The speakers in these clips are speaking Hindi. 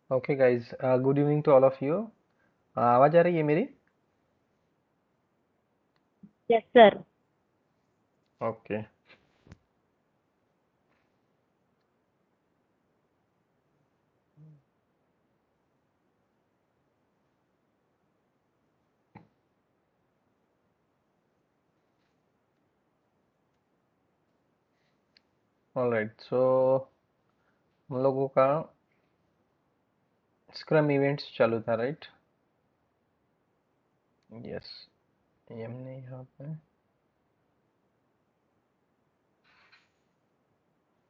Okay guys, good evening to all of you. आवाज़ आ रही है मेरी? Yes sir. Okay. Alright, so हम लोगों का स्क्रम इवेंट्स चालू था, राइट? यस, ये हमने यहाँ पे,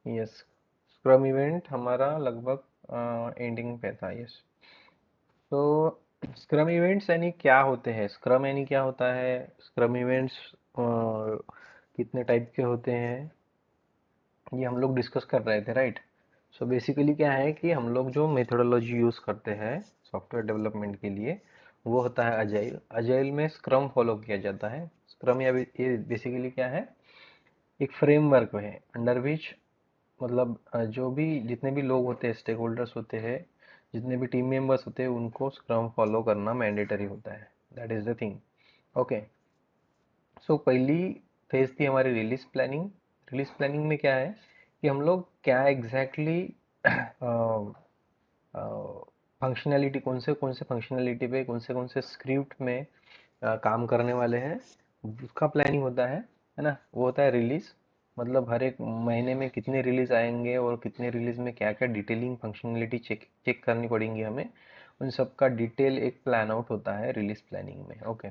यस, स्क्रम इवेंट हमारा लगभग एंडिंग पे था। यस, तो स्क्रम इवेंट्स यानी क्या होते हैं? स्क्रम यानी क्या होता है? स्क्रम इवेंट्स कितने टाइप के होते हैं, ये हम लोग डिस्कस कर रहे थे, राइट? सो बेसिकली क्या है कि हम लोग जो मेथोडोलॉजी यूज़ करते हैं सॉफ्टवेयर डेवलपमेंट के लिए, वो होता है अजाइल। अजाइल में स्क्रम फॉलो किया जाता है। स्क्रम या ये बेसिकली क्या है, एक फ्रेमवर्क है अंडर विच, मतलब जो भी जितने भी लोग होते हैं, स्टेक होल्डर्स होते हैं, जितने भी टीम मेंबर्स होते हैं, उनको स्क्रम फॉलो करना मैंडेटरी होता है। That is the thing. Okay. So पहली फेज थी हमारी रिलीज प्लानिंग। रिलीज प्लानिंग में क्या है कि हम लोग क्या एग्जैक्टली फंक्शनैलिटी, कौन से फंक्शनैलिटी पे कौन से स्क्रिप्ट में काम करने वाले हैं, उसका प्लानिंग होता है ना? वो होता है रिलीज। मतलब हर एक महीने में कितने रिलीज आएंगे और कितने रिलीज में क्या क्या डिटेलिंग फंक्शनैलिटी चेक चेक करनी पड़ेंगी हमें, उन सब का डिटेल एक प्लान आउट होता है रिलीज प्लानिंग में। ओके।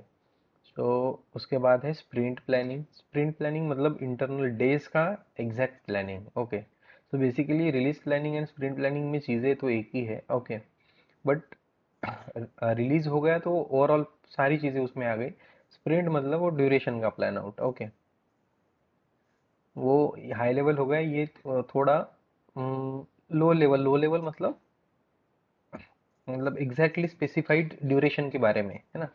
तो उसके बाद है स्प्रिंट प्लानिंग। स्प्रिंट प्लानिंग मतलब इंटरनल डेज का एग्जैक्ट प्लानिंग। ओके। तो basically release planning and sprint planning में चीज़ें तो एक ही है। ओके। बट रिलीज हो गया तो ओवरऑल सारी चीज़ें उसमें आ गई। स्प्रिंट मतलब वो ड्यूरेशन का प्लान आउट। ओके। वो हाई लेवल हो गया, ये थोड़ा लो लेवल मतलब एग्जैक्टली स्पेसिफाइड ड्यूरेशन के बारे में है ना।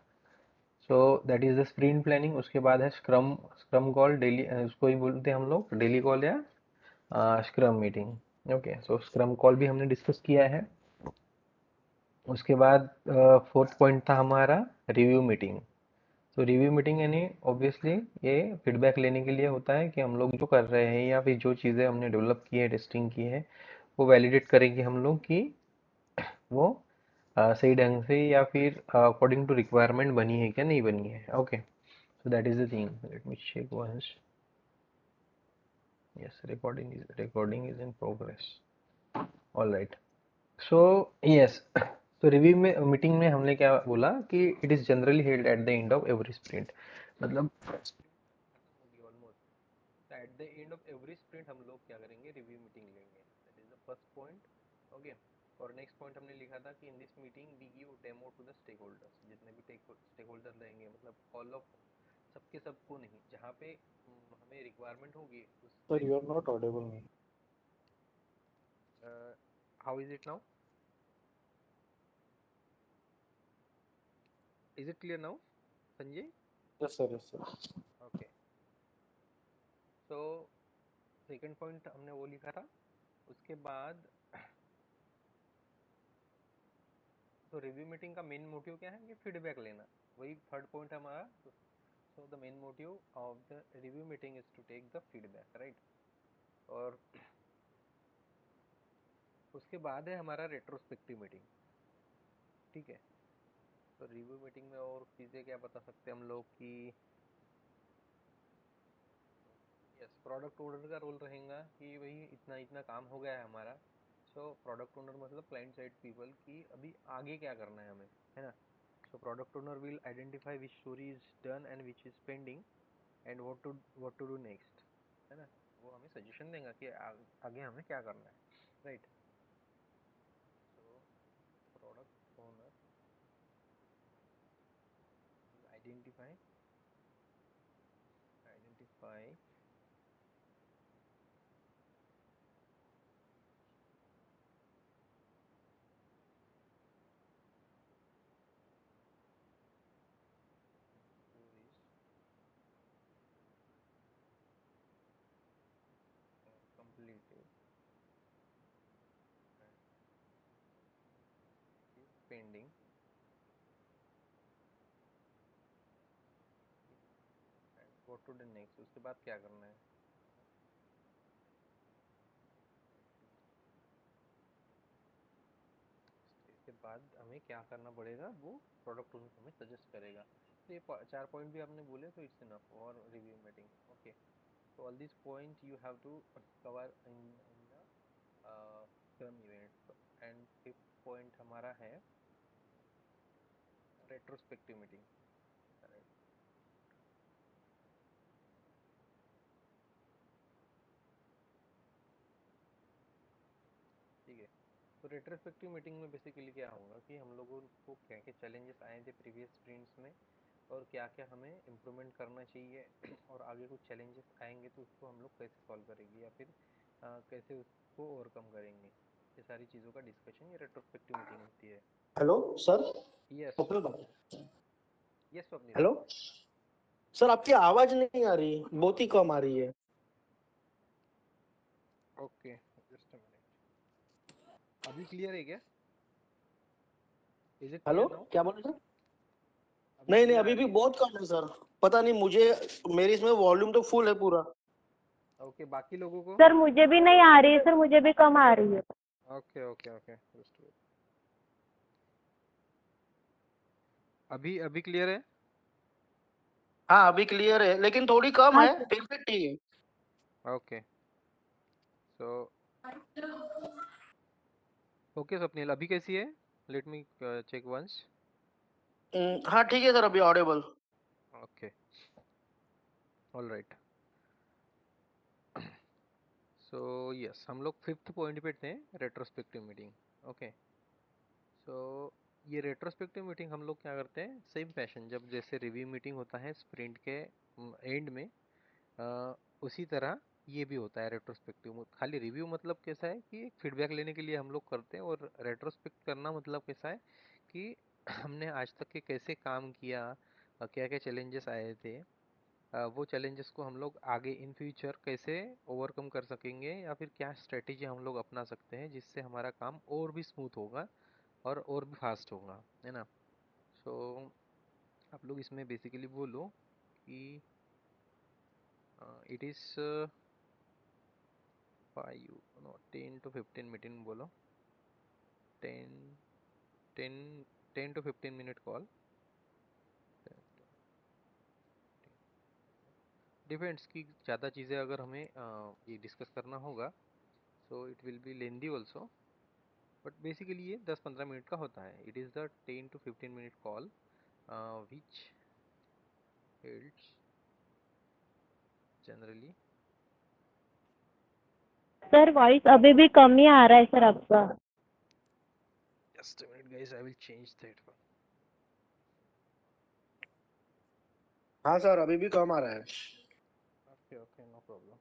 So that is the sprint planning. उसके बाद है स्क्रम। स्क्रम कॉल डेली, उसको ही बोलते हैं हम लोग डेली कॉल या स्क्रम मीटिंग। ओके। सो स्क्रम कॉल भी हमने डिस्कस किया है। उसके बाद फोर्थ पॉइंट था हमारा रिव्यू मीटिंग। तो रिव्यू मीटिंग यानी ऑब्वियसली ये फीडबैक लेने के लिए होता है कि हम लोग जो कर रहे हैं या फिर जो चीज़ें हमने डेवलप की है, टेस्टिंग की है, वो वैलिडेट करेंगे हम लोग कि वो सही ढंग से या फिर अकॉर्डिंग टू रिक्वायरमेंट बनी है क्या नहीं बनी है। Okay. So that is the thing. Let me check once. Yes, recording is in progress. All right. So yes. तो रिव्यू में मीटिंग में हमने क्या बोला कि it is generally held at the end of every sprint. मतलब almost at the end of every sprint हम लोग क्या करेंगे, रिव्यू मीटिंग लेंगे। That is the first point. Okay. और नेक्स्ट पॉइंट हमने लिखा था कि in this meeting we give demo to the stakeholders. जितने भी स्टेक होल्डर रहेंगे, मतलब ऑल ऑफ, सबके सबको नहीं, जहाँ पे हमें रिक्वायरमेंट होगी उस Sir, stake you are holder not को। audible. How is it now? Is it clear now, Sanjay? Yes, sir. Yes, sir. Okay. So second point हमने वो लिखा था। उसके बाद तो रिव्यू मीटिंग का मेन मोटिव क्या है कि फीडबैक लेना। वही थर्ड पॉइंट हमारा। So the main motive of the review meeting is to take the feedback, right? और उसके बाद है हमारा रेट्रोस्पेक्टिव मीटिंग। ठीक है। तो रिव्यू मीटिंग में और चीज़ें क्या बता सकते हैं हम लोग कि यस, प्रोडक्ट ओनर का रोल रहेगा कि भाई इतना इतना काम हो गया है हमारा। सो प्रोडक्ट ओनर मतलब क्लाइंट साइड पीपल की अभी आगे क्या करना है हमें, है ना? So product owner will identify which story is done and which is pending and what to do next, है ना? वो हमें सजेशन देगा कि आगे हमें क्या करना है, right? So product owner will identify stories completed pending, and go to the next. उसके बाद क्या करना है? इसके बाद हमें क्या करना पड़ेगा, वो प्रोडक्ट ओनर हमें सजेस्ट करेगा। तो ये 4 पॉइंट भी आपने बोले तो इट्स इनफ और review meeting. Okay, so all these points you have to cover in the scrum event। and fifth point हमारा है retrospective meeting। ठीक है, तो रेट्रोस्पेक्टिव मीटिंग में बेसिकली क्या होगा कि हम लोगों को क्या क्या चैलेंजेस आए थे प्रीवियस स्प्रिंट्स में, और क्या क्या हमें इम्प्रूवमेंट करना चाहिए और आगे कुछ चैलेंजेस आएंगे तो उसको हम लोग कैसे सॉल्व करेंगे, या फिर कैसे उसको ओवरकम करेंगे। ये सारी चीज़ों का डिस्कशन ये रेट्रोस्पेक्टिव मीटिंग होती है। Hello sir. यस, स्वप्निल बाबू। यस स्वप्निल। हेलो सर, आपकी आवाज नहीं आ रही, बहुत ही कम आ रही है। Okay, just a minute. अभी क्लियर है क्या? Is it hello, clear now? क्या बोले सर? अभी नहीं नहीं, क्लियर आ अभी भी रही है? बहुत कम है सर। पता नहीं मुझे, मेरी इसमें वॉल्यूम तो फुल है पूरा। ओके, बाकी लोगों को? सर मुझे भी नहीं आ रही है सर, मुझे भी कम आ रही है। Okay okay okay, just wait. अभी अभी क्लियर है? हाँ अभी क्लियर है, लेकिन थोड़ी कम हाँ है, सर। फिर भी ठीक है। ओके, सो ओके स्वप्निल, अभी कैसी है? Let me check once. हाँ ठीक है सर, अभी audible. Okay, all right. So yes, हम लोग फिफ्थ पॉइंट पे थे, रेट्रोस्पेक्टिव मीटिंग। ओके, सो ये रेट्रोस्पेक्टिव मीटिंग हम लोग क्या करते हैं, सेम पैशन जब जैसे रिव्यू मीटिंग होता है स्प्रिंट के एंड में, उसी तरह ये भी होता है रेट्रोस्पेक्टिव। खाली रिव्यू मतलब कैसा है कि एक फीडबैक लेने के लिए हम लोग करते हैं, और रेट्रोस्पेक्ट करना मतलब कैसा है कि हमने आज तक के कैसे काम किया, क्या क्या चैलेंजेस आए थे, वो चैलेंजेस को हम लोग आगे इन फ्यूचर कैसे ओवरकम कर सकेंगे, या फिर क्या स्ट्रेटेजी हम लोग अपना सकते हैं जिससे हमारा काम और भी स्मूथ होगा और भी फास्ट होगा, है ना। सो आप लोग इसमें बेसिकली बोलो कि इट इज़ 10 to 15 मीटिंग बोलो। 10 10 10 to 15 मिनट कॉल। डिपेंड्स कि ज़्यादा चीज़ें अगर हमें ये डिस्कस करना होगा, so it will be lengthy also, but basically ये 10-15 मिनट का होता है। It is the 10 to 15 minute call which helds generally. Sir voice अभी भी कम ही आ रहा है सर आपका। Just a minute guys, I will change that one. हाँ सर, अभी भी कम आ रहा है। Okay okay, no problem.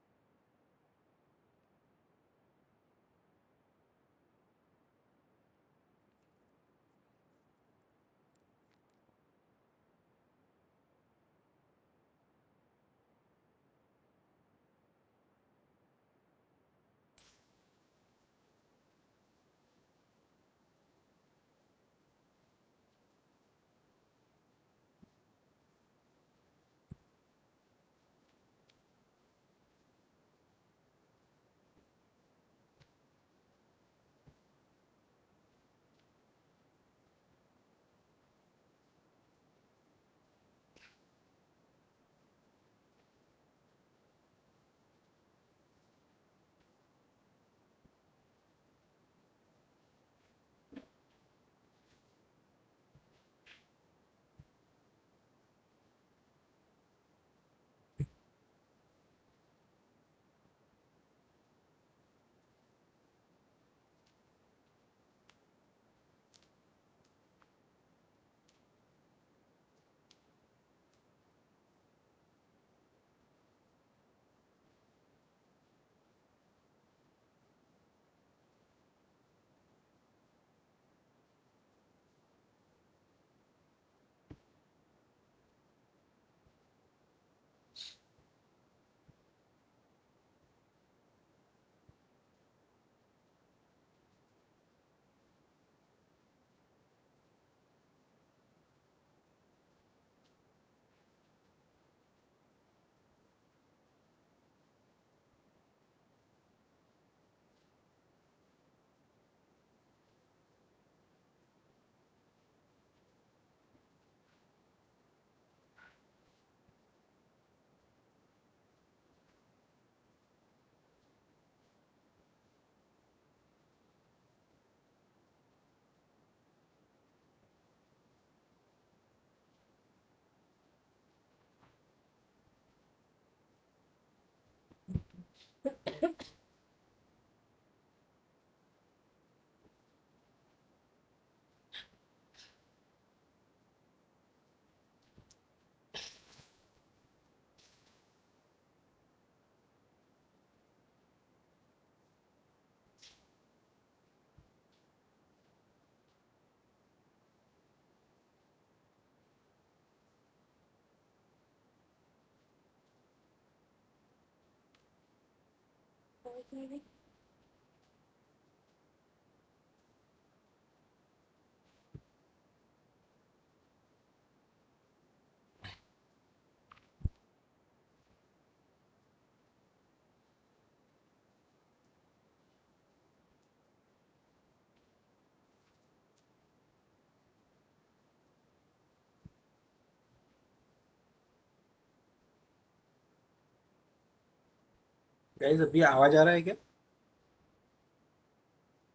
Guys अभी आवाज आ रहा है क्या?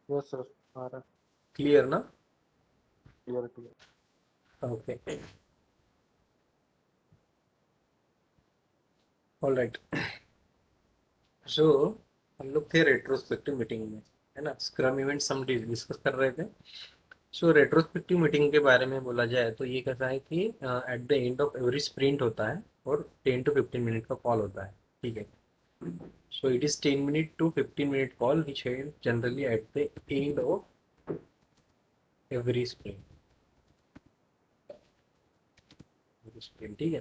यस सर, आ रहा है। क्लियर ना? Clear clear. Okay, alright. So हम लोग थे रेट्रोस्पेक्टिव मीटिंग में, है ना? स्क्रम इवेंट्स हम डिस्कस कर रहे थे। सो रेट्रोस्पेक्टिव मीटिंग के बारे में बोला जाए तो ये कैसा है कि eight the end of every sprint होता है और 10 to 15 मिनट का कॉल होता है, ठीक है? So it is 10 minute to 15 minute call which है generally at the end of every sprint, ठीक है?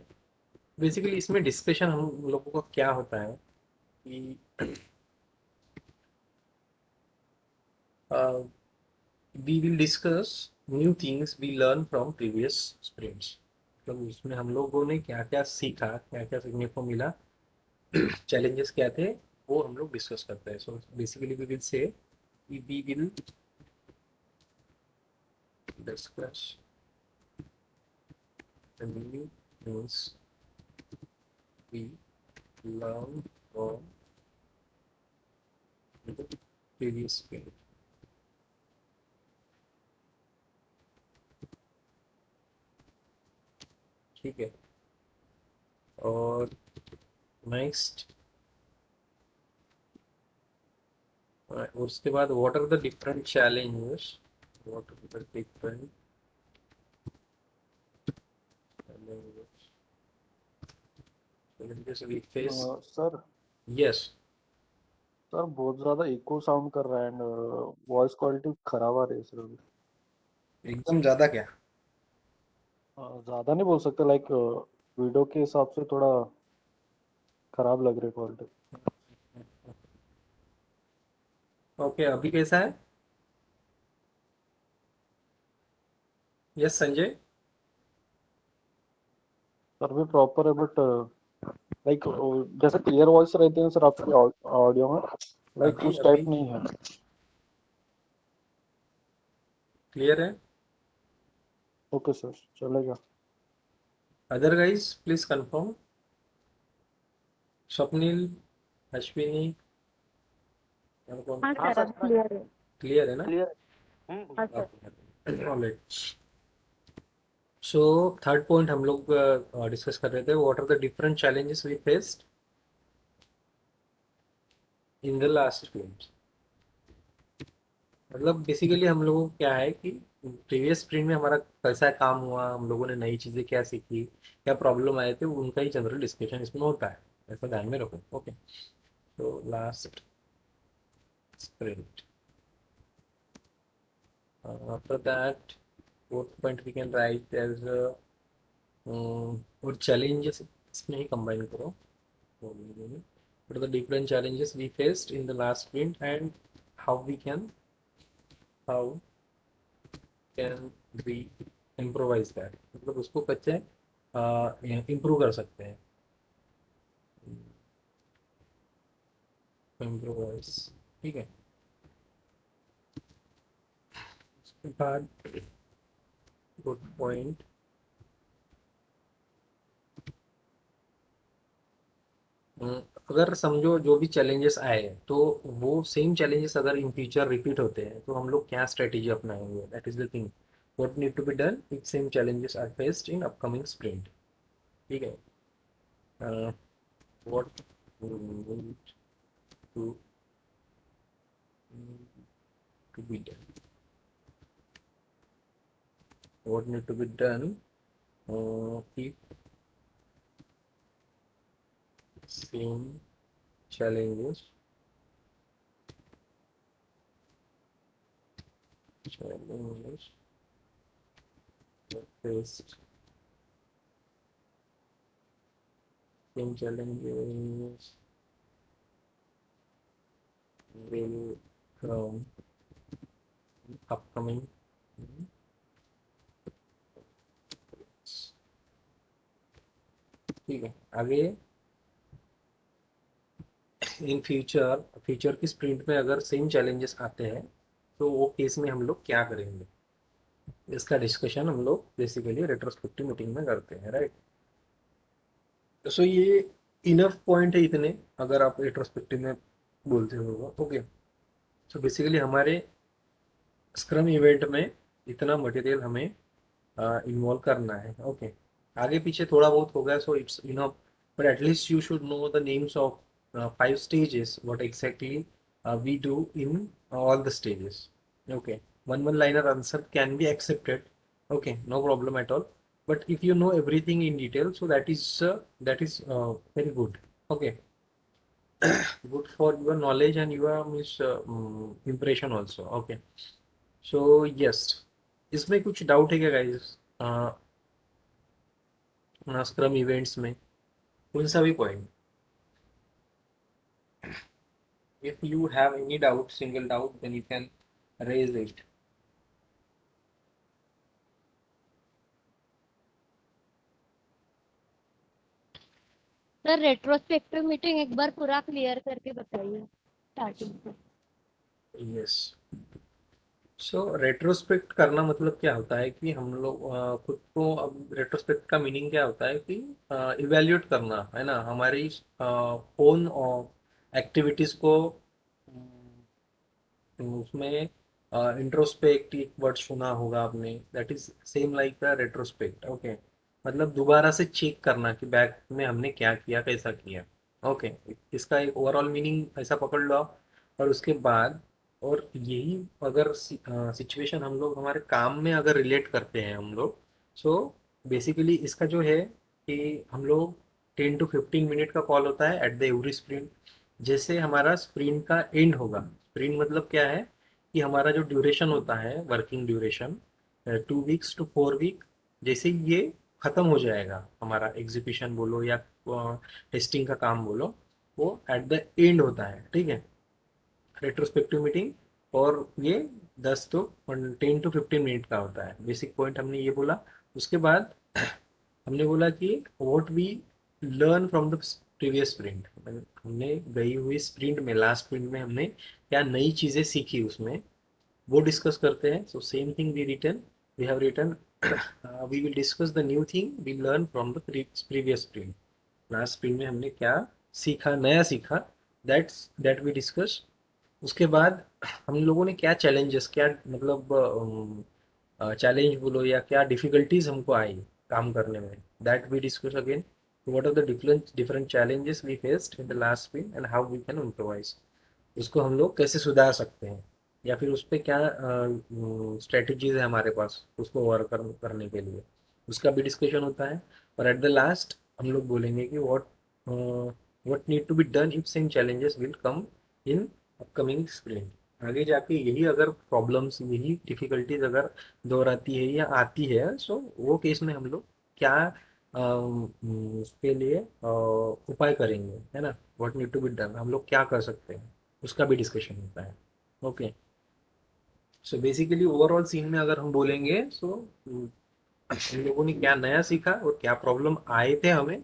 बेसिकली इसमें डिस्कशन हम लोगों का क्या होता है कि we will discuss new things we learn from previous sprints. मतलब उसमें हम लोगों ने क्या क्या सीखा, क्या क्या सीखने को मिला, चैलेंजेस क्या थे, वो हम लोग डिस्कस करते हैं। So basically we will say we will discuss the new things we learn from previous sprint, ठीक है? और नेक्स्ट और उसके बाद what are the different challenges, what are the different challenges we face. Sir Yes, sir बहुत ज्यादा इको साउंड कर रहा है एंड वॉइस क्वालिटी खराब आ रही है सर अभी। एकदम ज्यादा क्या? ज्यादा नहीं बोल सकते, लाइक वीडियो के हिसाब से थोड़ा खराब लग रही है क्वालिटी। ओके, अभी कैसा है? यस संजय। सर भी प्रॉपर है बट लाइक जैसे क्लियर वॉइस रहती है सर आपकी ऑडियो में, लाइक अभी उस अभी टाइप नहीं है। क्लियर है? ओके सर, चलेगा। Other guys please confirm. Swapnil, Ashwini, और कौन? हाँ हाँ सर, सर, अब क्लियर है। क्लियर है ना? क्लियर। हाँ sir. Alright. So third point हम लोग डिस्कस कर रहे थे, what are the different challenges we faced in the last point. मतलब बेसिकली हम लोगों को क्या है कि प्रीवियस स्प्रिंट में हमारा कैसा काम हुआ, हम लोगों ने नई चीज़ें क्या सीखी, क्या प्रॉब्लम आए थे, उनका ही जनरल डिस्कशन इसमें होता है। ऐसा ध्यान में रखो, ओके? तो last sprint, after that fourth point we can write as और चैलेंजेस इसमें ही कंबाइन करो। what are the different challenges we faced in the last sprint and how we can how can be improvise that, मतलब उसको कैसे इम्प्रूव कर सकते हैं, इम्प्रोवाइज, ठीक है? उसके बाद गुड पॉइंट, अगर समझो जो भी चैलेंजेस आए तो वो सेम चैलेंजेस अगर इन फ्यूचर रिपीट होते हैं तो हम लोग क्या स्ट्रेटेजी अपनाएंगे, that is the thing what need to be done if same challenges are faced in upcoming sprint, ठीक है? What to be done. What need to be done? Keep same challenges faced. Same challenges will from upcoming. ठीक है, आगे इन फ्यूचर की स्प्रिंट में अगर सेम चैलेंजेस आते हैं तो वो केस में हम लोग क्या करेंगे, इसका डिस्कशन हम लोग बेसिकली रेट्रोस्पेक्टिव मीटिंग में करते हैं, राइट। सो ये इनफ पॉइंट है इतने, अगर आप रेट्रोस्पेक्टिव में बोलते हो। ओके, सो बेसिकली हमारे स्क्रम इवेंट में इतना मटेरियल हमें इन्वॉल्व करना है। ओके, आगे पीछे थोड़ा बहुत होगा, so it's enough, but at least you should know the names of 5 stages, what exactly we do in all the stages. Okay, one liner answer can be accepted. Okay, no problem at all. But if you know everything in detail, so that is good. Okay, good for your knowledge and your impression also. Okay, so yes, इसमें कुछ डाउट है क्या गाइस? स्क्रम इवेंट्स में कौन सा भी point, if you have any doubt, single doubt, then you can raise it. Sir retrospective meeting एक बार पूरा क्लियर करके बताइए स्टार्टिंग से। यस, सो रेट्रोस्पेक्ट करना मतलब क्या होता है कि हम लोग खुद को, अब रेट्रोस्पेक्ट का मीनिंग क्या होता है कि इवेल्युएट करना है ना, हमारी ओन एक्टिविटीज को। उसमें इंट्रोस्पेक्ट एक वर्ड सुना होगा आपने, that is same like the retrospect. Okay, मतलब दोबारा से चेक करना कि बैक में हमने क्या किया, कैसा किया। ओके, इसका एक ओवरऑल मीनिंग ऐसा पकड़ लो आप। और उसके बाद, और यही अगर सिचुएशन हम लोग हमारे काम में अगर रिलेट करते हैं हम लोग, सो बेसिकली इसका जो है कि हम लोग 10 to 15 मिनट का कॉल होता है एट द एवरी स्प्रिंट। जैसे हमारा स्प्रिंट का एंड होगा, स्प्रिंट मतलब क्या है कि हमारा जो ड्यूरेशन होता है, working duration 2 weeks to 4 week, जैसे ही ये खत्म हो जाएगा, हमारा एग्जीक्यूशन बोलो या टेस्टिंग का काम बोलो, वो एट द एंड होता है, ठीक है, रेट्रोस्पेक्टिव मीटिंग। और ये 10 to 15 मिनट का होता है। बेसिक पॉइंट हमने ये बोला। उसके बाद हमने बोला कि what we learn from the previous sprint, हमने गई हुई स्प्रिंट में, लास्ट स्प्रिंट में हमने क्या नई चीज़ें सीखी उसमें, वो डिस्कस करते हैं। So same thing we have written we will discuss the new thing we learn from the previous sprint. Last sprint में हमने क्या सीखा, नया सीखा, दैट वी डिस्कस। उसके बाद हम लोगों ने क्या चैलेंजेस, क्या मतलब चैलेंज बोलो या क्या डिफिकल्टीज हमको आई काम करने में, that we discuss again. What are the different different challenges we faced in the last sprint and how we can improvise, उसको हम लोग कैसे सुधार सकते हैं, या फिर उस पर क्या स्ट्रेटजीज है हमारे पास उसको ओवरकम करने के लिए, उसका भी डिस्कशन होता है। और एट द लास्ट हम लोग बोलेंगे कि what need to be done if same challenges will come in upcoming sprint. आगे जाके यही अगर प्रॉब्लम्स, यही डिफिकल्टीज अगर दोहराती है या आती है, सो वो केस में हम लोग क्या उसके लिए उपाय करेंगे, है ना, what need to be done, हम लोग क्या कर सकते हैं, उसका भी डिस्कशन होता है। Okay, so basically overall scene में अगर हम बोलेंगे, सो हम लोगों ने क्या नया सीखा और क्या प्रॉब्लम आए थे हमें,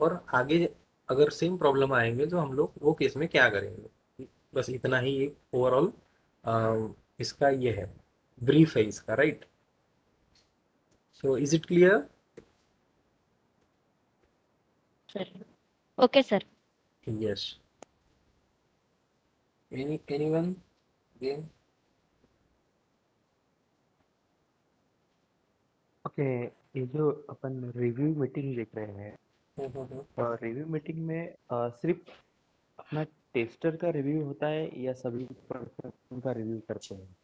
और आगे अगर सेम प्रॉब्लम आएंगे तो हम लोग वो केस में क्या करेंगे, बस इतना ही एक ओवरऑल इसका ये है, ब्रीफ है इसका, right. So is it clear? Sir okay sir. Yes, anyone? Okay, ये जो अपन रिव्यू मीटिंग देख रहे हैं, रिव्यू मीटिंग में सिर्फ अपना टेस्टर का रिव्यू होता है या सभी पर्सन का रिव्यू करते हैं?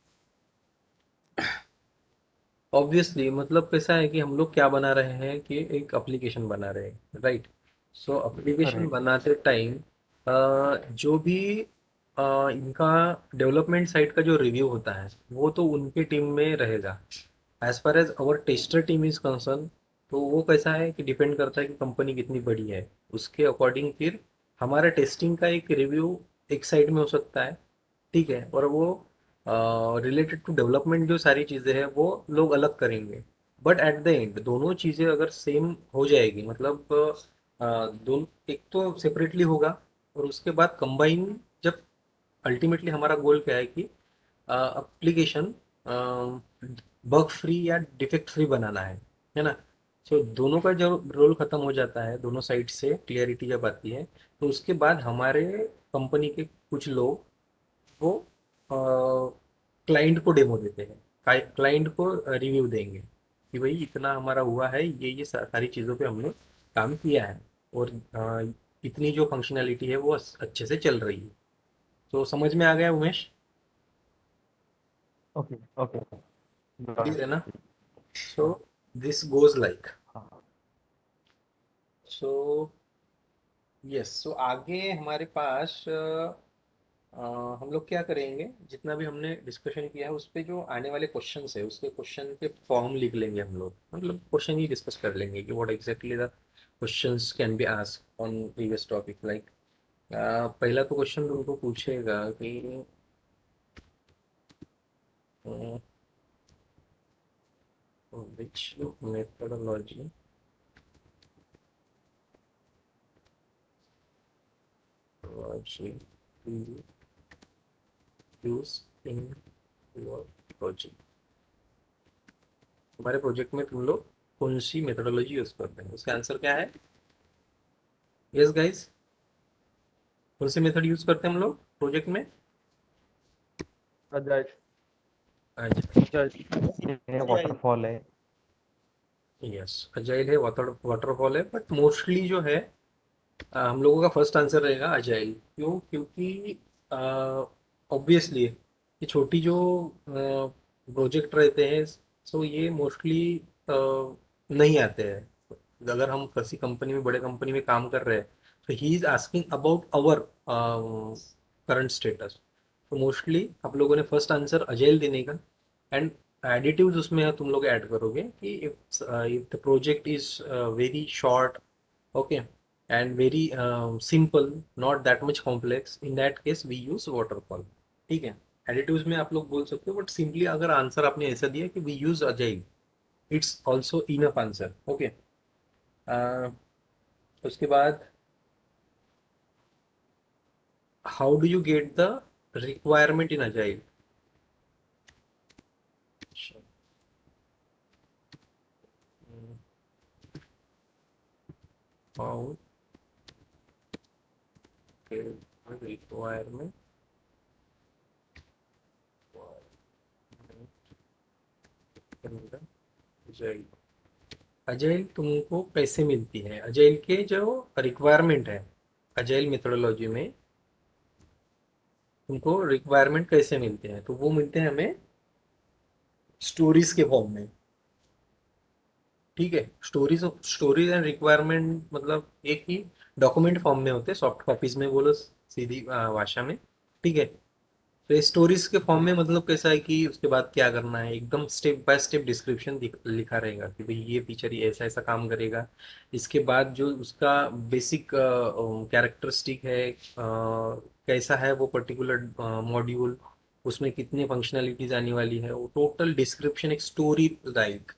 ऑब्वियसली मतलब कैसा है कि हम लोग क्या बना रहे हैं कि एक एप्लीकेशन बना रहे हैं, राइट? सो एप्लीकेशन करेक्ट। बनाते टाइम जो भी इनका डेवलपमेंट साइड का जो रिव्यू होता है वो तो उनकी टीम में रहेगा। As far as our tester team is concern, तो वो कैसा है कि डिपेंड करता है कि कंपनी कितनी बड़ी है, उसके अकॉर्डिंग फिर हमारा टेस्टिंग का एक रिव्यू एक साइड में हो सकता है, ठीक है, और वो रिलेटेड टू डेवलपमेंट जो सारी चीज़ें हैं वो लोग अलग करेंगे। बट एट द एंड दोनों चीज़ें अगर सेम हो जाएगी, मतलब दोनों एक तो सेपरेटली होगा और उसके बाद कंबाइन, जब अल्टीमेटली हमारा गोल क्या है कि एप्लीकेशन बग फ्री या डिफेक्ट फ्री बनाना है ना? सो दोनों का जो रोल खत्म हो जाता है, दोनों साइड से क्लियरिटी जब आती है, तो उसके बाद हमारे कंपनी के कुछ लोग वो क्लाइंट को डेमो देते हैं, क्लाइंट को रिव्यू देंगे कि भाई इतना हमारा हुआ है, ये सारी चीज़ों पे हमने काम किया है, और इतनी जो फंक्शनैलिटी है वो अच्छे से चल रही है। तो समझ में आ गया उमेश? Okay, okay. क्लियर है ना? got it। So this goes like, हाँ। सो यस, सो आगे हमारे पास हम लोग क्या करेंगे, जितना भी हमने डिस्कशन किया है उस पे जो आने वाले क्वेश्चंस है उसके क्वेश्चन के फॉर्म लिख लेंगे हम लोग, मतलब क्वेश्चन ही डिस्कस कर लेंगे कि what exactly the questions can be asked on previous topic, like पहला तो क्वेश्चन तुमको पूछेगा कि which methodology use in your project, हमारे प्रोजेक्ट में तुम लोग कौन सी मेथोडोलॉजी यूज करते हैं, उसका आंसर क्या है? यस गाइस, कौन सी मेथड यूज करते हैं हम लोग प्रोजेक्ट में? अजाइल। वाटरफॉल है। यस, अजाइल है, वाटरफॉल है, बट मोस्टली जो है हम लोगों का फर्स्ट आंसर रहेगा अजाइल। क्यों? क्योंकि ऑब्वियसली ये छोटी जो प्रोजेक्ट रहते हैं, सो ये मोस्टली नहीं आते हैं। अगर हम किसी कंपनी में, बड़े कंपनी में काम कर रहे हैं, तो he is asking about our current status, तो मोस्टली आप लोगों ने फर्स्ट आंसर अजाइल देने का। एंड एडिटिव्स उसमें तुम लोग ऐड करोगे कि if the project is very short, okay, and very simple, not that much complex, in that case we use waterfall, ठीक है। एडिटिव्स में आप लोग बोल सकते हो, बट सिंपली अगर आंसर आपने ऐसा दिया कि we use agile, it's also enough answer, okay. उसके बाद how do you get the requirement in agile? How requirement in the agile, agile तुमको कैसे मिलती है, अजाइल के जो रिक्वायरमेंट है अजाइल मेथोडोलॉजी में, तुमको रिक्वायरमेंट कैसे मिलते हैं? तो वो मिलते हैं हमें स्टोरीज के फॉर्म में, ठीक है। स्टोरीज एंड रिक्वायरमेंट मतलब एक ही डॉक्यूमेंट फॉर्म में होते हैं, सॉफ्ट कॉपीज में बोलो सीधी भाषा में, ठीक है। तो स्टोरीज के फॉर्म में मतलब कैसा है कि उसके बाद क्या करना है, एकदम स्टेप बाय स्टेप डिस्क्रिप्शन लिखा रहेगा कि भाई ये फीचर ये ऐसा ऐसा काम करेगा, इसके बाद जो उसका बेसिक कैरेक्टरिस्टिक है, कैसा है वो पर्टिकुलर मॉड्यूल, उसमें कितनी फंक्शनैलिटीज आने वाली है, वो टोटल डिस्क्रिप्शन एक स्टोरी लाइक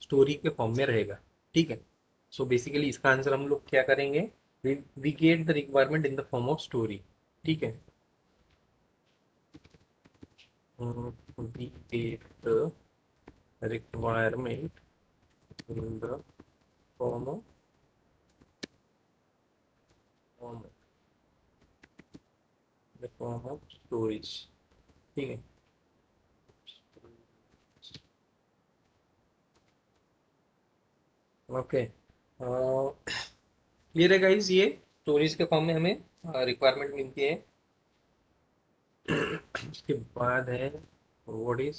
स्टोरी के फॉर्म में रहेगा, ठीक है। सो बेसिकली इसका आंसर हम लोग क्या करेंगे, we get the requirement in the form of story, ठीक है। We get the requirement in the form of form the form of storage, ठीक है। ओके, क्लियर है गाइस? ये स्टोरेज के फॉर्म में हमें रिक्वायरमेंट मिलती है। उसके बाद है what is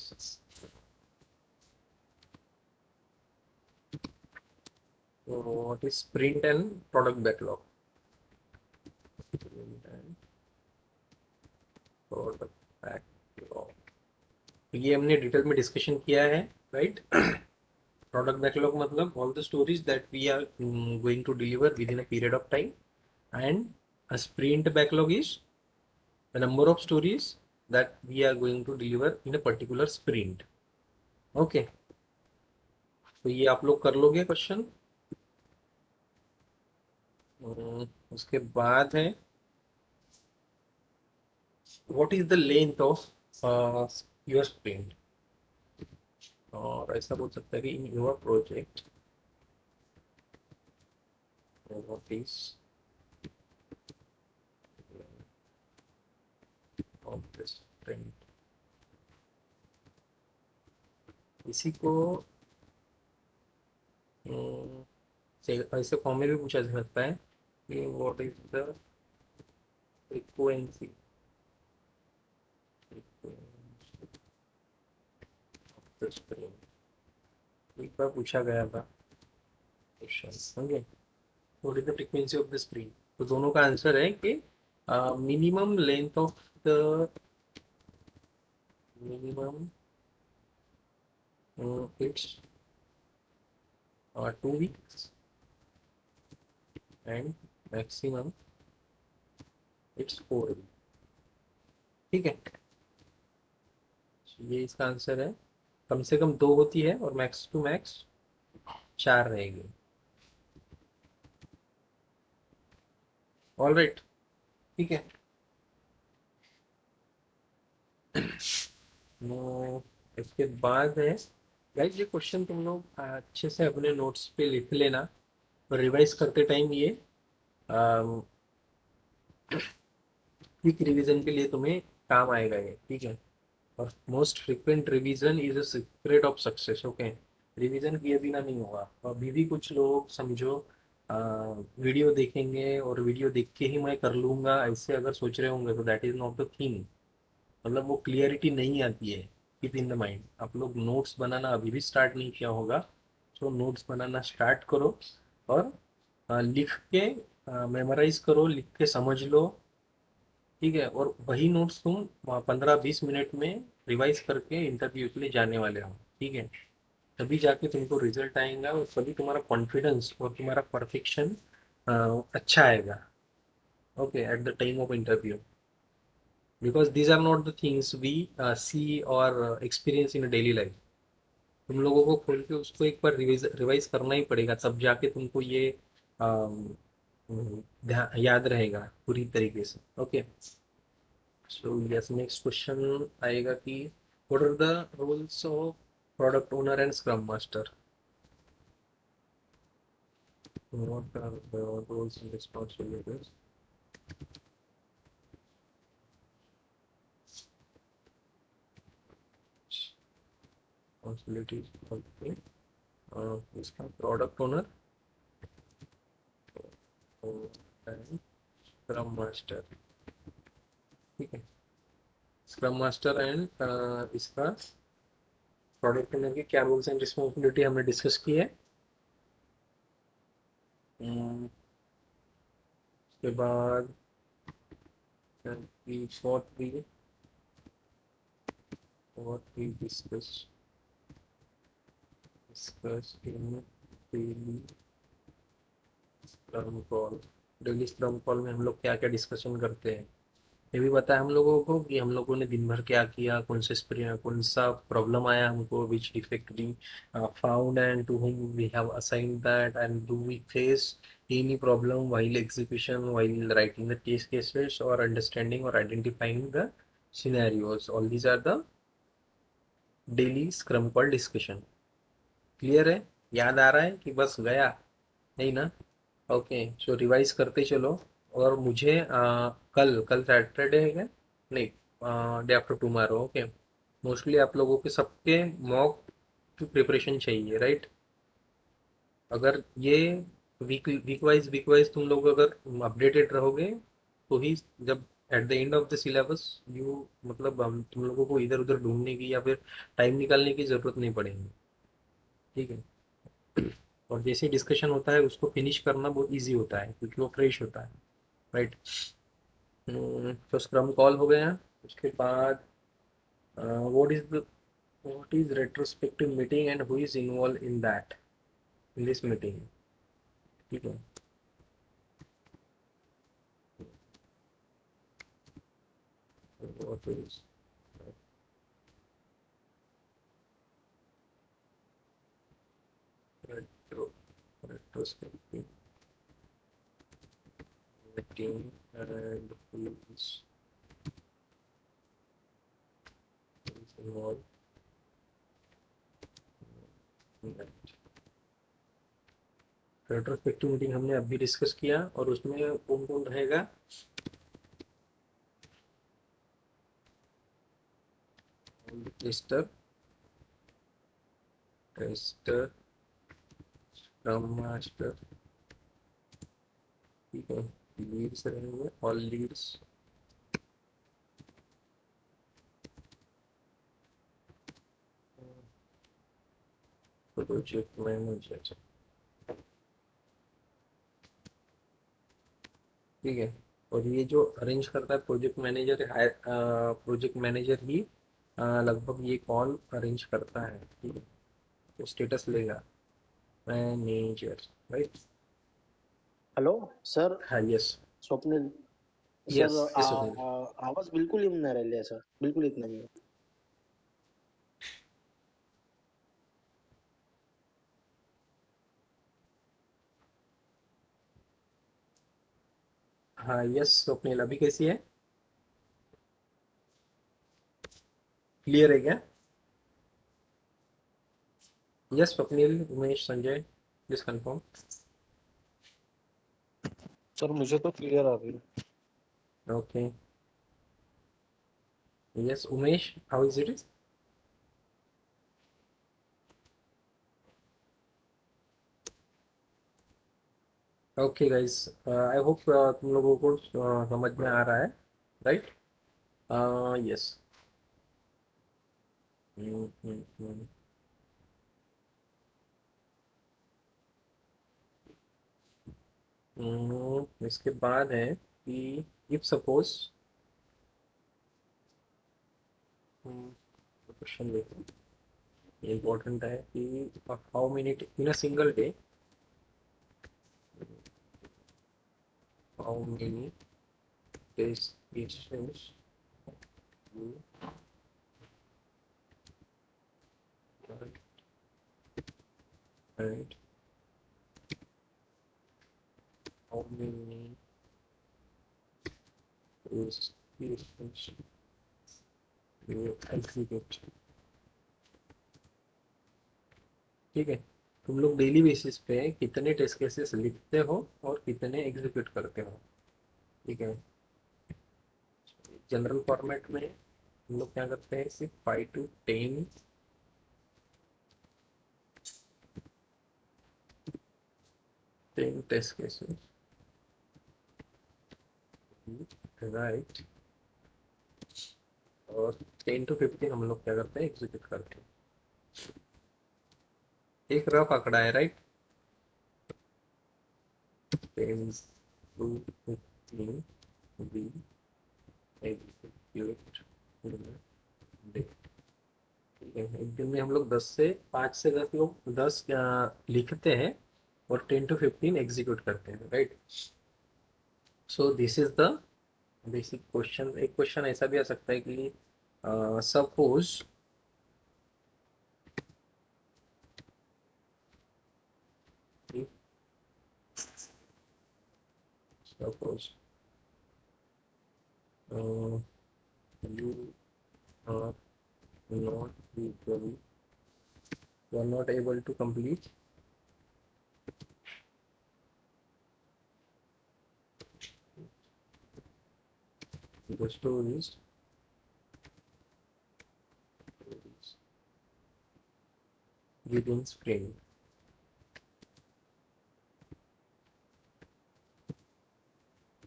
sprint and product backlog. Product backlog ये हमने डिटेल में डिस्कशन किया है, राइट। प्रोडक्ट बैकलॉग मतलब all the stories that we are going to deliver with in a period of time, and a sprint backlog is the number of stories that we are going to deliver in a particular sprint। Okay, तो ये आप लोग कर लोगे क्वेश्चन। उसके बाद है what is the length of your sprint, और ऐसा बोल सकता है कि इन your project what is of the sprint. इसी को ऐसे फॉर्म में भी पूछा जा सकता है कि what is the frequency of the sprint. एक बार पूछा गया था क्वेश्चन, समझे। What is the frequency of the sprint, तो दोनों का आंसर है कि minimum length of the minimum it's 2 weeks and maximum it's 4 weeks। ठीक है, ये इसका आंसर है। कम से कम 2 होती है और मैक्स टू मैक्स 4 रहेगी। ऑल राइट, ठीक है। इसके बाद है गाइस, ये क्वेश्चन तुम लोग अच्छे से अपने नोट्स पे लिख लेना और रिवाइज करते टाइम ये क्विक रिवीजन के लिए तुम्हें काम आएगा ये, ठीक है। और most frequent revision is a secret of success. Okay, revision किए बिना नहीं होगा। अभी भी कुछ लोग समझो वीडियो देखेंगे और वीडियो देख के ही मैं कर लूँगा ऐसे अगर सोच रहे होंगे तो that is not the thing. मतलब वो क्लियरिटी नहीं आती है। कीप इन द माइंड, आप लोग नोट्स बनाना अभी भी स्टार्ट नहीं किया होगा, तो नोट्स बनाना स्टार्ट करो और लिख के मेमोराइज करो, लिख के समझ लो, ठीक है। और वही नोट्स तुम 15-20 मिनट में रिवाइज करके इंटरव्यू के लिए जाने वाले हो, ठीक है। तभी जाके तुमको रिजल्ट आएगा और तभी तुम्हारा कॉन्फिडेंस और तुम्हारा परफेक्शन अच्छा आएगा, okay, at the time of interview. Because these are not the things we see और एक्सपीरियंस इन डेली लाइफ। तुम लोगों को खोल के उसको एक बार रिवाइज करना ही पड़ेगा, तब जाके तुमको ये याद रहेगा पूरी तरीके से, okay. So yes, next question आएगा कि what are the roles of product owner and scrum master. What are the roles and responsibilities of इसका product owner and scrum master, ठीक है। स्क्रम मास्टर एंड इसका प्रोडक्ट ओनर की क्या रोल्स एंड रिस्पॉन्सिबिलिटी हमने डिस्कस की है। उसके बाद what we discuss in daily scrum call. Daily scrum call में हम लोग क्या क्या डिस्कशन करते हैं, ये भी पता है हम लोगों को कि हम लोगों ने दिन भर क्या किया, कौन सा प्रॉब्लम आया हमको, which defect we found and to whom we have assigned that, and do we face any problem while execution, while writing the test cases, or understanding or identifying the scenarios। all these are the daily scrum call discussion। Clear है, याद आ रहा है कि बस गया नहीं ना। ओके, सो रिवाइज करते चलो। और मुझे कल कल सैटरडे है क्या, नहीं, day after tomorrow, okay. Mostly आप लोगों के सबके मॉक की प्रिपरेशन चाहिए, राइट। अगर ये वीक वीक वाइज तुम लोग अगर अपडेटेड रहोगे तो ही जब eight the end of the syllabus you मतलब हम तुम लोगों को इधर उधर ढूंढने की या फिर टाइम निकालने की जरूरत नहीं पड़ेगी। ठीक है। और जैसे डिस्कशन होता है उसको फिनिश करना बहुत इजी होता है क्योंकि वो फ्रेश होता है। राइट। तो स्क्रम कॉल हो गया। उसके बाद what is the what is retrospective meeting and who is involve in that in this meeting. ठीक है। What is retro retrospective meeting and who is involved in that? Retrospective meeting हमने अभी डिस्कस किया और उसमें कौन कौन रहेगा? Tester tester scrum master. ठीक है। लीड्स रहेंगे ऑल लीड्स। Project manager. ठीक है। और ये जो अरेंज करता है प्रोजेक्ट मैनेजर है। प्रोजेक्ट मैनेजर ही लगभग ये कॉल अरेंज करता है। ठीक है। तो स्टेटस लेगा मैनेजर। राइट। Hello sir. हाँ yes. Swapnil sir. Yes yes Sunil. आवाज बिलकुल येऊन नाही राहिली आहे सर. बिलकुल येत नाहीये. हाँ यस स्वप्निल अभी कैसी है? क्लियर है क्या? Yes Swapnil Umesh Sanjay please confirm. Sir मुझे तो क्लियर आ रही है. Okay. Yes Umesh how is it? Okay guys I hope तुम लोगों को समझ में आ रहा है। राइट। यस। इसके बाद है कि इफ सपोज क्वेश्चन देखो ये इम्पोर्टेंट है कि how many in a single day how many test cases you and how many test cases you execute। ठीक है। तुम लोग डेली बेसिस पे कितने टेस्ट केसेस लिखते हो और कितने एग्जीक्यूट करते हो। ठीक है। जनरल फॉर्मेट में हम लोग क्या करते हैं सिर्फ 5 to 10 टेस्ट केसेस। राइट। और 10 to 15 हम लोग क्या करते हैं एग्जीक्यूट करते हैं। एक रफ आंकड़ा है। राइट। 10 to 15 भी एग्जीक्यूट डे। ठीक है। एक दिन में हम लोग 5 से 10 लोग 10 लिखते हैं और 10 to 15 एग्जीक्यूट करते हैं। Right. So this is the basic question. एक क्वेश्चन ऐसा भी आ सकता है कि suppose suppose you are not equally you are not able to complete the stories within sprint।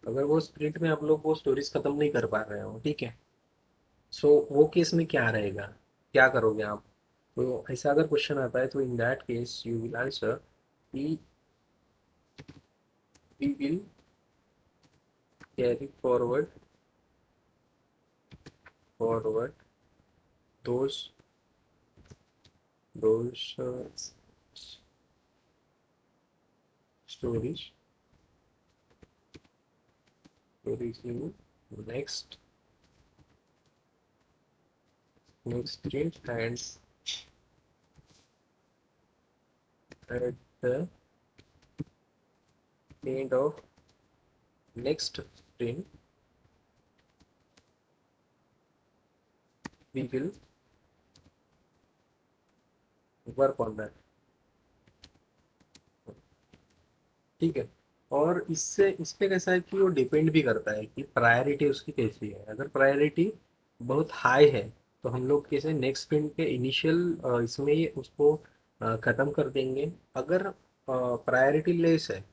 अगर वो स्प्रिंट में आप लोग वो स्टोरीज खत्म नहीं कर पा रहे हो, ठीक है, सो वो केस में क्या रहेगा, क्या करोगे आप? तो ऐसा अगर क्वेश्चन आता है तो in that case you will answer we will carry forward those those stories in next sprint, and at the end of next sprint we will work on that, ठीक है। और इससे इस पे कैसा है कि वो डिपेंड भी करता है कि प्रायोरिटी उसकी कैसी है। अगर प्रायोरिटी बहुत हाई है तो हम लोग कैसे नेक्स्ट स्प्रिंट के इनिशियल इसमें ही उसको ख़त्म कर देंगे। अगर प्रायोरिटी लेस है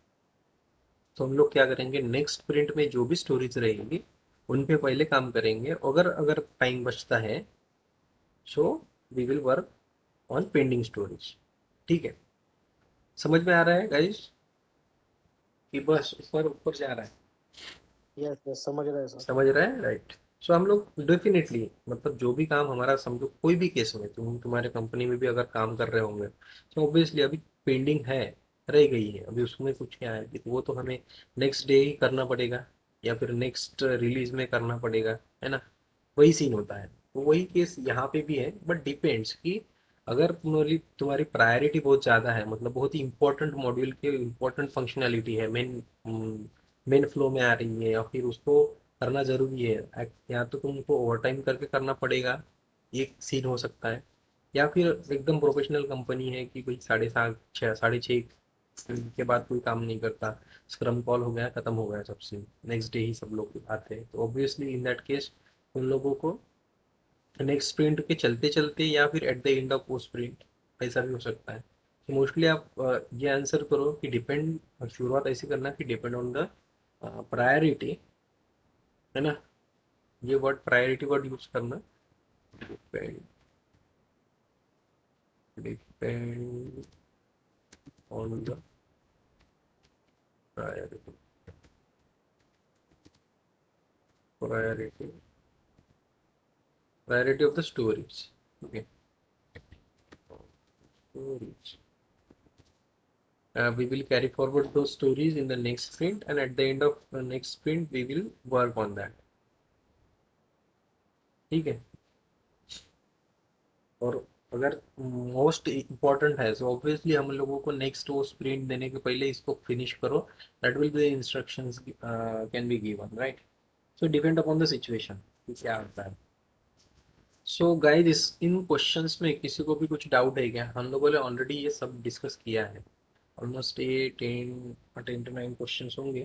तो हम लोग क्या करेंगे, नेक्स्ट स्प्रिंट में जो भी स्टोरीज रहेंगी उन पे पहले काम करेंगे। अगर अगर टाइम बचता है so we will work on pending stories, ठीक है। समझ में आ रहा है गाइस कि बस ऊपर ऊपर जा रहा है? यस यस, समझ रहे हैं सर। समझ रहे हैं, राइट। सो हम लोग डेफिनेटली मतलब जो भी काम हमारा, समझो कोई भी केस में तुम्हारे कंपनी में भी अगर काम कर रहे होंगे तो ऑब्वियसली अभी पेंडिंग है, रह गई है अभी, उसमें कुछ क्या है कि वो तो हमें नेक्स्ट डे ही करना पड़ेगा या फिर नेक्स्ट रिलीज में करना पड़ेगा, है ना। वही सीन होता है। तो वही केस यहाँ पे भी है, बट डिपेंड्स कि अगर तुम्हारी तुम्हारी प्रायोरिटी बहुत ज़्यादा है, मतलब बहुत ही इंपॉर्टेंट मॉड्यूल के इंपॉर्टेंट फंक्शनैलिटी है, मेन फ्लो में आ रही है या फिर उसको करना ज़रूरी है, या तो तुमको ओवर टाइम करके करना पड़ेगा, एक सीन हो सकता है। या फिर एकदम प्रोफेशनल कंपनी है कि कोई 7:30 6:30 के बाद कोई काम नहीं करता, स्क्रम कॉल हो गया, ख़त्म हो गया, सबसे नेक्स्ट डे ही सब लोग आते हैं, तो ऑब्वियसली इन दैट केस उन लोगों को नेक्स्ट स्प्रिंट के चलते चलते या फिर एट द एंड ऑफ वो स्प्रिंट ऐसा भी हो सकता है। तो मोस्टली आप ये आंसर करो कि डिपेंड, शुरुआत ऐसे करना कि डिपेंड ऑन द प्रायोरिटी, है ना। ये वर्ड प्रायोरिटी वर्ड यूज करना, depend depend on the priority priority priority of the stories, okay, stories. We will carry forward those stories in the next sprint, and at the end of the next sprint we will work on that, ठीक है। और अगर मोस्ट इम्पोर्टेंट है तो ऑब्वियसली हम लोगों को नेक्स्ट वो स्प्रिंट देने के पहले इसको फिनिश करो, that will be instructions can be given, right. So depend upon the situation कि क्या होता है। सो गाइस इस इन क्वेश्चंस में किसी को भी कुछ डाउट है क्या? हम लोगों ने ऑलरेडी ये सब डिस्कस किया है, ऑलमोस्ट ये 10 to 9 क्वेश्चंस होंगे,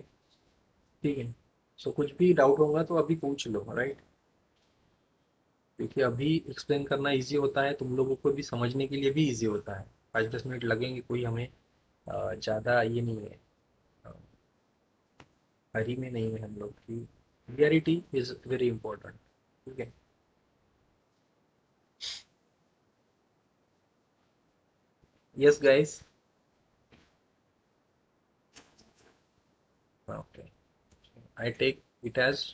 ठीक है। सो कुछ भी डाउट होगा तो अभी पूछ लो, राइट। क्योंकि अभी एक्सप्लेन करना इजी होता है, तुम लोगों को भी समझने के लिए भी इजी होता है। 5-10 मिनट लगेंगे, कोई हमें ज़्यादा ये नहीं है, हरी में नहीं है हम लोग की। क्लियरिटी इज वेरी इंपॉर्टेंट, ठीक है। Yes guys, okay, I take it as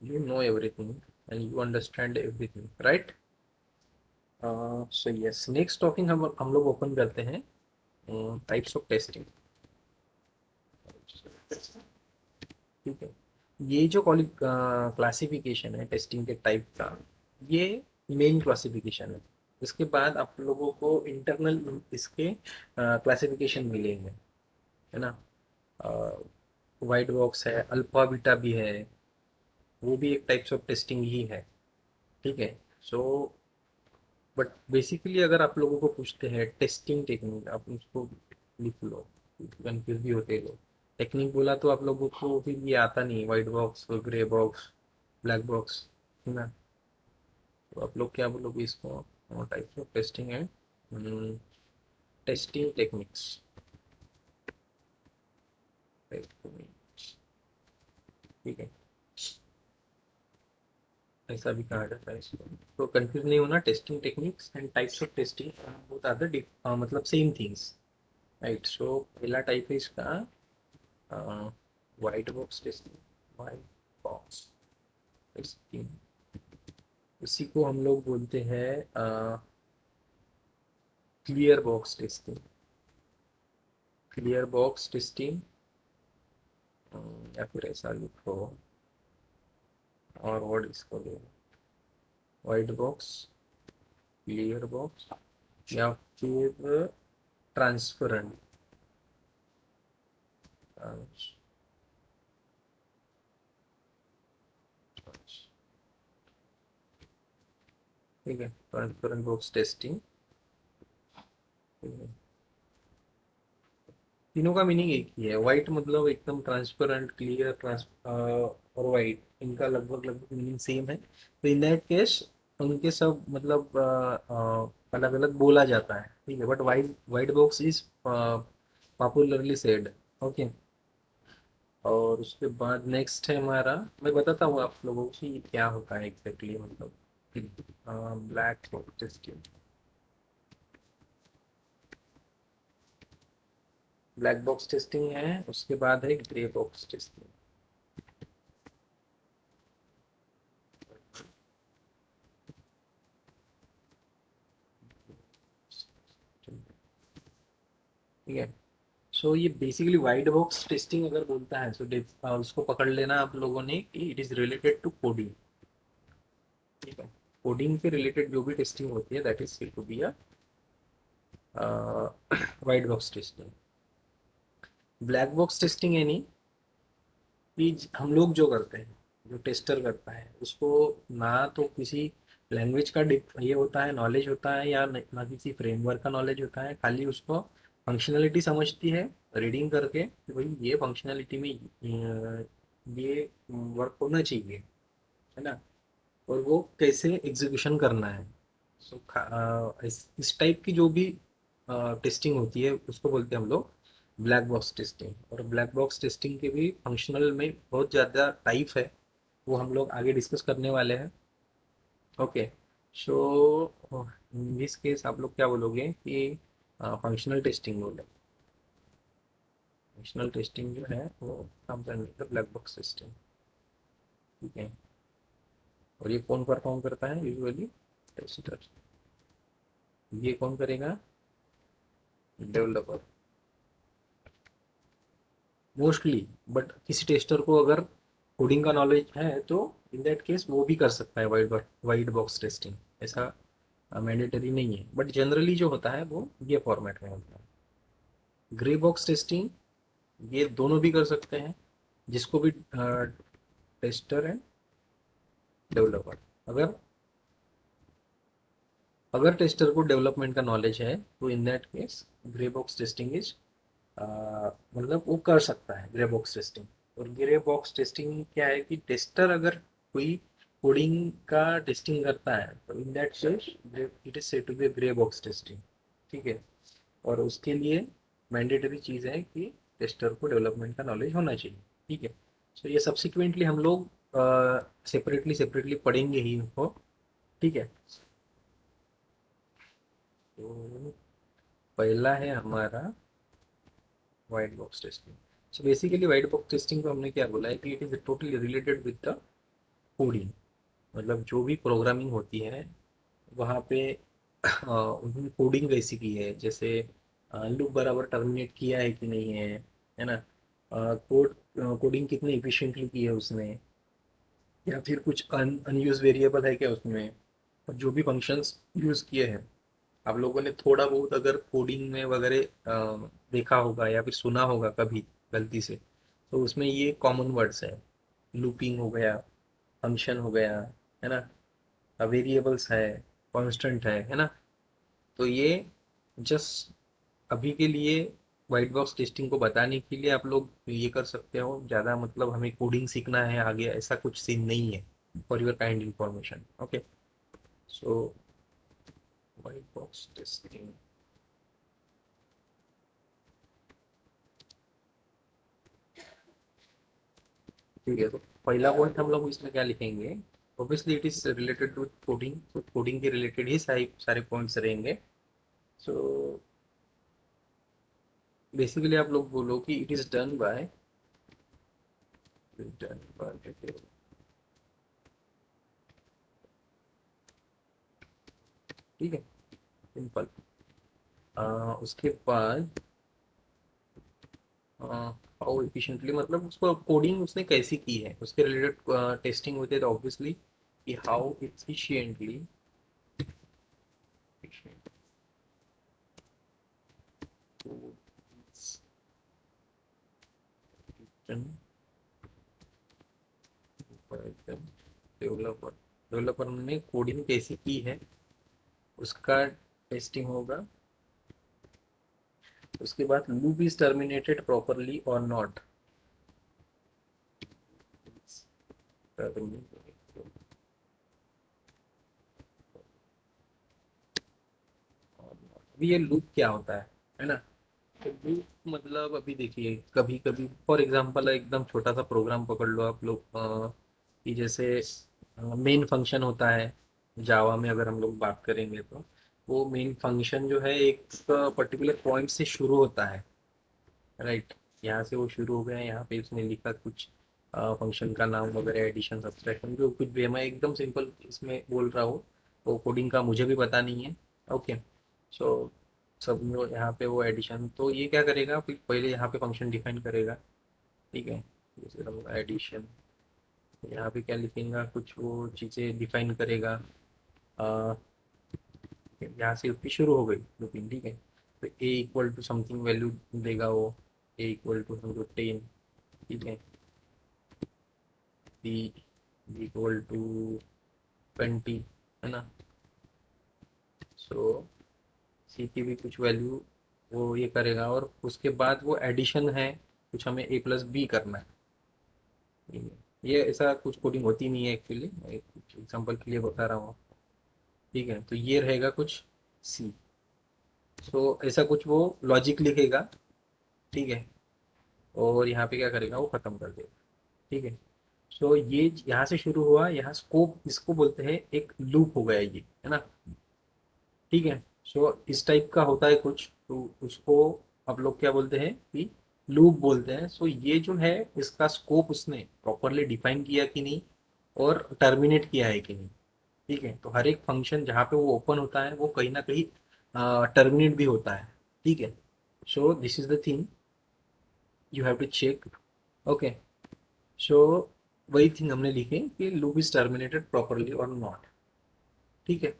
you know everything and you understand everything, right? So yes, next topic हम लोग ओपन करते हैं टाइप्स ऑफ टेस्टिंग, ठीक है। ये जो क्लासिफिकेशन है टेस्टिंग के टाइप का, ये मेन क्लासिफिकेशन है। इसके बाद आप लोगों को इंटरनल इसके क्लासिफिकेशन मिलेंगे, है ना। वाइट बॉक्स है, अल्फा बीटा भी है, वो भी एक टाइप्स ऑफ टेस्टिंग ही है, ठीक है। सो बट बेसिकली अगर आप लोगों को पूछते हैं टेस्टिंग टेक्निक, आप उसको लिख लो, कंफ्यूज भी होते लोग। टेक्निक बोला तो आप लोगों को फिर ये आता नहीं, white box, grey box, black box, है ना। तो आप लोग क्या बोलोगे इसको? टाइप्स ऑफ टेस्टिंग है, टेस्टिंग टेक्निक्स। ठीक है, ऐसा भी कहा जाता है इसको। तो कंफ्यूज नहीं होना, testing techniques and types of testing both are the मतलब सेम थिंग्स, राइट। सो पहला टाइप है इसका white box testing. White box testing, उसी को हम लोग बोलते हैं clear box testing. Clear box testing, या फिर ऐसा लिखो और वर्ड इसको दो, वाइट बॉक्स, क्लियर बॉक्स, या फिर ट्रांसपेरेंट। ठीक है, ट्रांसपेरेंट बॉक्स टेस्टिंग। तीनों का मीनिंग एक ही है। वाइट मतलब एकदम ट्रांसपेरेंट, क्लियर, और वाइट, इनका लगभग लगभग मीनिंग सेम है। तो इन दैट केस उनके सब मतलब अलग अलग बोला जाता है, ठीक है। But white white box is popularly said, okay. और उसके बाद नेक्स्ट है हमारा, मैं बताता हूँ आप लोगों को कि क्या होता है एग्जैक्टली, मतलब black box testing. Black box testing है, उसके बाद है ग्रे बॉक्स टेस्टिंग। ठीक है, सो ये बेसिकली वाइट बॉक्स टेस्टिंग अगर बोलता है सो उसको पकड़ लेना आप लोगों ने कि it is related to coding, ठीक है। कोडिंग के रिलेटेड जो भी टेस्टिंग होती है that is said to be a white box testing. Black box testing यानी कि हम लोग जो करते हैं, जो टेस्टर करता है उसको ना तो किसी लैंग्वेज का ये होता है, नॉलेज होता है, या ना किसी फ्रेमवर्क का नॉलेज होता है। खाली उसको फंक्शनलिटी समझती है रीडिंग करके कि भाई ये फंक्शनलिटी में ये वर्क होना चाहिए, है ना, और वो कैसे एग्जीक्यूशन करना है। सो इस टाइप की जो भी टेस्टिंग होती है उसको बोलते हैं हम लोग ब्लैक बॉक्स टेस्टिंग। और ब्लैक बॉक्स टेस्टिंग के भी फंक्शनल में बहुत ज़्यादा टाइप है, वो हम लोग आगे डिस्कस करने वाले हैं, okay. So in this case आप लोग क्या बोलोगे कि फंक्शनल टेस्टिंग बोले। फंक्शनल टेस्टिंग जो है वो comes under black box testing, ठीक है। और ये कौन परफॉर्म करता है यूजुअली, टेस्टर। ये कौन करेगा, डेवलपर मोस्टली। बट किसी टेस्टर को अगर कोडिंग का नॉलेज है तो इन दैट केस वो भी कर सकता है वाइट बॉक्स टेस्टिंग, ऐसा मैंडेटरी नहीं है। बट जनरली जो होता है वो ये फॉर्मेट में होता है। ग्रे बॉक्स टेस्टिंग, ये दोनों भी कर सकते हैं, जिसको भी टेस्टर एंड डेवलपर। अगर अगर टेस्टर को डेवलपमेंट का नॉलेज है तो in that case grey box testing is मतलब वो कर सकता है ग्रे बॉक्स टेस्टिंग। और ग्रे बॉक्स टेस्टिंग क्या है कि टेस्टर अगर कोई कोडिंग का टेस्टिंग करता है तो in that case it is said to be grey box testing, ठीक है। और उसके लिए मैंडेटरी चीज़ है कि टेस्टर को डेवलपमेंट का नॉलेज होना चाहिए, ठीक है। सो ये सब्सिक्वेंटली हम लोग सेपरेटली सेपरेटली पढ़ेंगे ही इनको, ठीक है। तो पहला है हमारा white box testing. So basically white box testing को हमने क्या बोला है कि it is totally related with the coding. मतलब जो भी प्रोग्रामिंग होती है वहाँ पे उन्होंने कोडिंग कैसी की है, जैसे लूप बराबर टर्मिनेट किया है कि नहीं है ना, कोडिंग कितनी इफिशिएंटली की है उसने, या फिर कुछ अनयूज वेरिएबल है क्या उसमें, और जो भी फंक्शंस यूज किए हैं। आप लोगों ने थोड़ा बहुत अगर कोडिंग में वगैरह देखा होगा या फिर सुना होगा कभी गलती से, तो उसमें ये कॉमन वर्ड्स है, लूपिंग हो गया, फंक्शन हो गया, है ना, वेरिएबल्स है, कांस्टेंट है ना। तो ये जस्ट अभी के लिए वाइट बॉक्स टेस्टिंग को बताने के लिए आप लोग ये कर सकते हो। ज़्यादा मतलब हमें कोडिंग सीखना है आगे ऐसा कुछ सीन नहीं है, for your kind information, okay. So white box testing, ठीक है, तो पहला पॉइंट हम लोग इसमें क्या लिखेंगे, obviously it is related to coding, तो कोडिंग के रिलेटेड ही सारे सारे पॉइंट्स रहेंगे। सो बेसिकली आप लोग बोलो कि इट इज डन बाय ठीक है, सिंपल। उसके बाद हाउ एफिशिएंटली, मतलब उसको कोडिंग उसने कैसी की है उसके रिलेटेड टेस्टिंग होते हैं, तो ऑब्वियसली कि हाउ एफिशिएंटली डेवलपर डेवलपर ने कोडिंग कैसी की है उसका टेस्टिंग होगा। उसके बाद लूप इज टर्मिनेटेड प्रॉपरली और नॉट, अभी ये लूप क्या होता है ना। तो लूप मतलब अभी देखिए, कभी कभी फॉर एग्जांपल एकदम छोटा सा प्रोग्राम पकड़ लो आप लोग, कि जैसे मेन फंक्शन होता है जावा में, अगर हम लोग बात करेंगे तो वो मेन फंक्शन जो है एक पर्टिकुलर पॉइंट से शुरू होता है, राइट। यहाँ से वो शुरू हो गया, यहाँ पे उसने लिखा कुछ फंक्शन का नाम वगैरह, एडिशन सब्सट्रैक्शन जो कुछ भी है, मैं एकदम सिंपल इसमें बोल रहा हूँ, वो कोडिंग का मुझे भी पता नहीं है। ओके, सो सब लोग यहाँ पे वो एडिशन, तो ये क्या करेगा, फिर पहले यहाँ पे फंक्शन डिफाइन करेगा, ठीक है। जैसे एडिशन, यहाँ पे क्या लिखेगा, कुछ वो चीज़ें डिफाइन करेगा। अ, यहाँ से उसकी शुरू हो गई लूपिंग, ठीक है। तो ए इक्वल टू समथिंग वैल्यू देगा वो, ए इक्वल टू समझो 10, ठीक है। बी इक्वल टू 20, है ना। सो सी की भी कुछ वैल्यू वो ये करेगा, और उसके बाद वो एडिशन है, कुछ हमें ए प्लस बी करना है, ठीक है। ये ऐसा कुछ कोडिंग होती नहीं है एक्चुअली, मैं कुछ एग्जाम्पल के लिए बता रहा हूँ, ठीक है। तो ये रहेगा कुछ सी, सो ऐसा कुछ वो लॉजिक लिखेगा, ठीक है। और यहाँ पे क्या करेगा, वो खत्म कर देगा, ठीक है। सो ये यहाँ से शुरू हुआ, यहाँ स्कोप इसको बोलते हैं, एक लूप हो गया ये, है ना, ठीक है। सो इस टाइप का होता है कुछ, तो उसको आप लोग क्या बोलते हैं कि लूप बोलते हैं। सो ये जो है इसका स्कोप उसने प्रॉपरली डिफाइन किया कि नहीं, और टर्मिनेट किया है कि नहीं, ठीक है। तो हर एक फंक्शन जहाँ पे वो ओपन होता है वो कहीं ना कहीं टर्मिनेट भी होता है, ठीक है। So this is the thing you have to check. Okay, so वही थिंग हमने लिखे कि लूप इज टर्मिनेटेड प्रॉपरली और नॉट, ठीक है।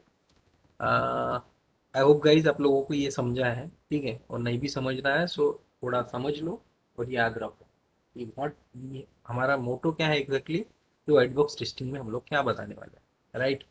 आई होप गाइज आप लोगों को ये समझा है, ठीक है। और नहीं भी समझ रहा है सो थोड़ा समझ लो, और याद रखो कि व्हाट, हमारा मोटो क्या है एग्जैक्टली, तो वाइट बॉक्स टेस्टिंग में हम लोग क्या बताने वाले हैं, राइट।